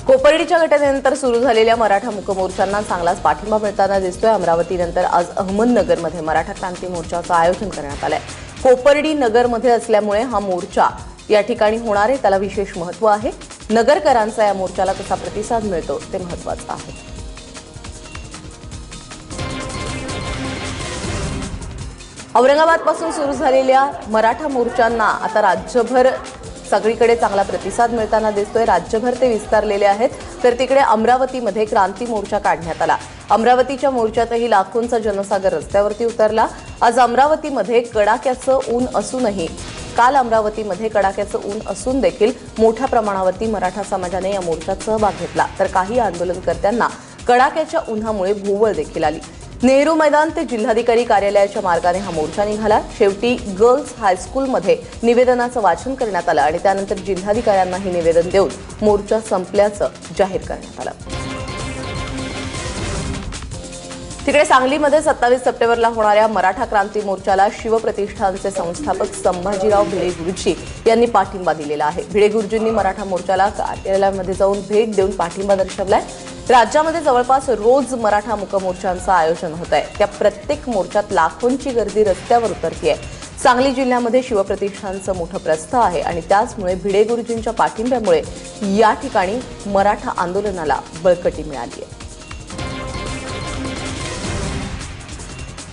कोपर्डीच्या घटनेनंतर सुरू झालेल्या मराठा मूक मोर्चांना चांगलाच पाठिंबा मिळताना दिसतोय। अमरावतीनंतर आज अहमदनगरमध्ये मराठा क्रांती मोर्चाचं आयोजन करण्यात आलंय। कोपर्डी नगरमध्ये असल्यामुळे हा मोर्चा या ठिकाणी होणार आहे, त्याला विशेष महत्त्व आहे। नगरकरांचा या मोर्चाला कसा प्रतिसाद मिळतो ते महत्त्वाचं आहे। औरंगाबादपासून सुरू झालेल्या मराठा मोर्चांना आता राज्यभर सगळीकडे चांगला प्रतिसाद मिळताना दिसतोय। राज्यभर ते विस्तारलेले आहेत, तर तिकडे अमरावतीमध्ये क्रांती मोर्चा काढण्यात आला। अमरावतीच्या मोर्चातही लाखोंचा जनसागर रस्त्यावरती उतरला। आज अमरावतीमध्ये कडाक्याचं ऊन असूनही काल अमरावतीमध्ये कडाक्याचं ऊन असून देखील मोठ्या प्रमाणावरती मराठा समाजाने या मोर्चात सहभाग घेतला, तर काही आंदोलनकर्त्यांना कडाक्याच्या उन्हामुळे भोवळ देखील आली। नेहरू मैदान ते जिल्हाधिकारी कार्यालयाच्या मार्गाने हा मोर्चा निघाला। शेवटी गर्ल्स हायस्कूलमध्ये निवेदनाचं वाचन करण्यात आलं आणि त्यानंतर जिल्हाधिकाऱ्यांनाही निवेदन देऊन मोर्चा संपल्याचं जाहीर करण्यात आलं। तिकडे सांगलीमध्ये 27 सप्टेंबरला होणाऱ्या मराठा क्रांती मोर्चाला शिवप्रतिष्ठानचे संस्थापक संभाजीराव भिडे गुरुजी यांनी पाठिंबा दिलेला आहे। भिडे गुरुजींनी मराठा मोर्चाला कार्यालयामध्ये जाऊन भेट देऊन पाठिंबा दर्शवलाय। राज्यामध्ये जवळपास रोज मराठा मूक मोर्चांचं आयोजन होत आहे, त्या प्रत्येक मोर्चात लाखोंची गर्दी रस्त्यावर उतरतीये। सांगली जिल्ह्यामध्ये शिवप्रतिष्ठानचं मोठं प्रस्थ आहे आणि त्याचमुळे भिडे गुरुजींच्या पाठिंब्यामुळे या ठिकाणी मराठा आंदोलनाला बळकटी मिळाली आहे।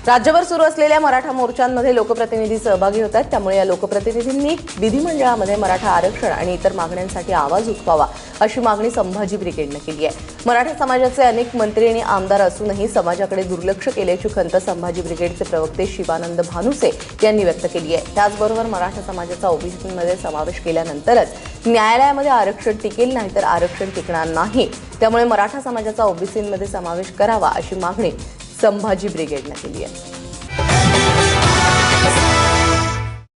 राज्यभर सुरू असलेल्या मराठा मोर्चांमध्ये लोकप्रतिनिधी सहभागी होत आहेत, त्यामुळे या लोकप्रतिनिधींनी विधिमंडळामध्ये मराठा आरक्षण आणि इतर मागण्यांसाठी आवाज उठवावा अशी मागणी संभाजी ब्रिगेडने केली आहे। मराठा समाजाचे अनेक मंत्री आणि आमदार असूनही समाजाकडे दुर्लक्ष केल्याची खंत संभाजी ब्रिगेडचे प्रवक्ते शिवानंद भानुसे यांनी व्यक्त केली आहे। त्याचबरोबर मराठा समाजाचा ओबीसीमध्ये समावेश केल्यानंतरच न्यायालयामध्ये आरक्षण टिकेल, नाहीतर आरक्षण टिकणार नाही। त्यामुळे मराठा समाजाचा ओबीसीमध्ये समावेश करावा अशी मागणी संभाजी ब्रिगेडने केली आहे।